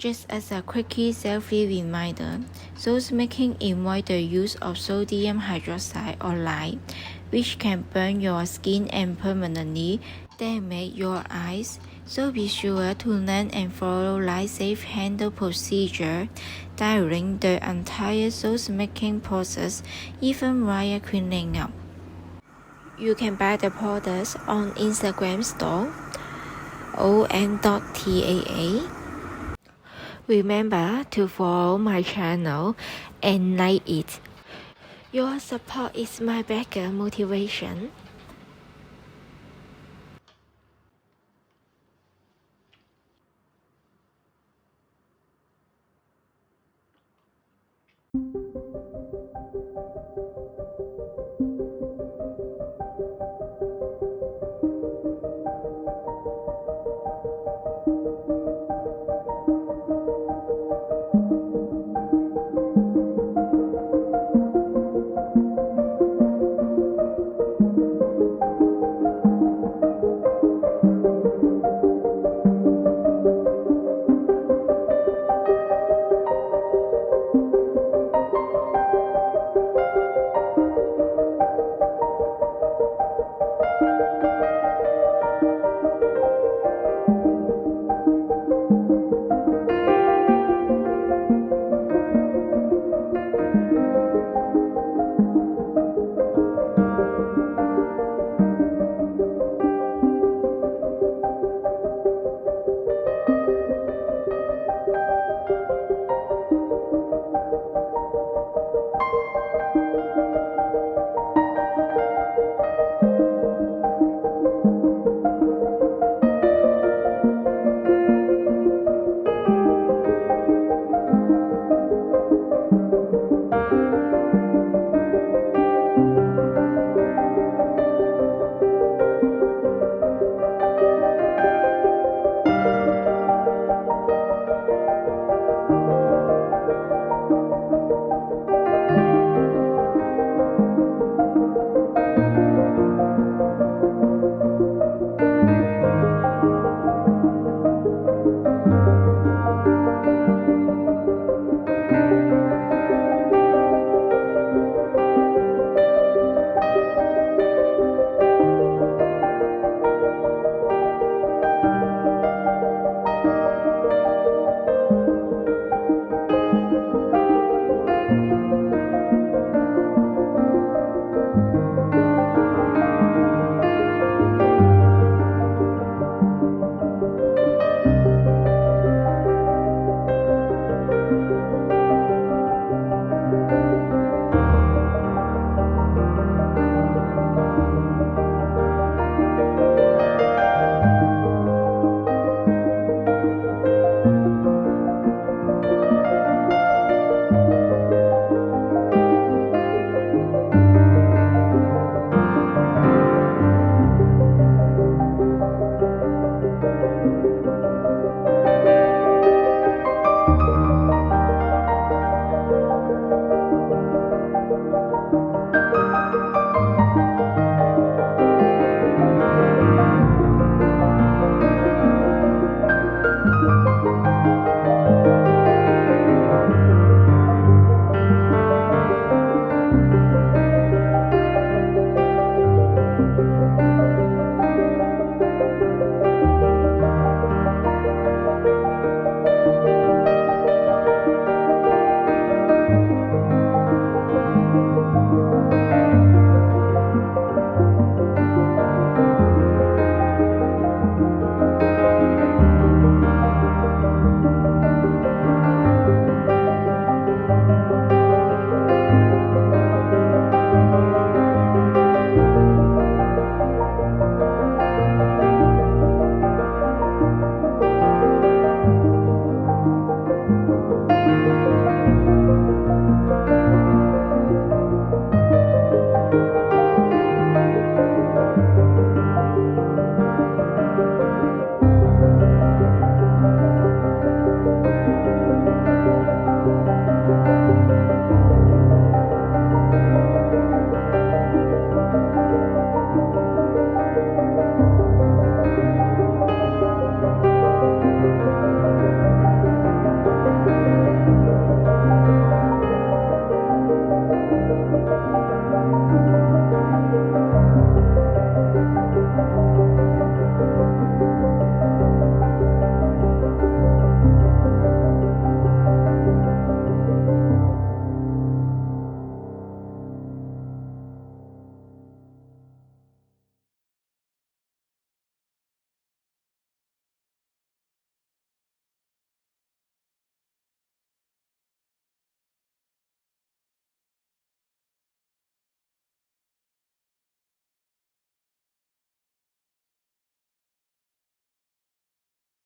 Just as a quickie selfie reminder, sauce making involves the use of sodium hydroxide or lye, which can burn your skin and permanently damage your eyes. So be sure to learn and follow lye-safe handle procedure during the entire sauce making process, even while cleaning up. You can buy the products on Instagram store on.taa. Remember to follow my channel and like it. Your support is my bigger motivation.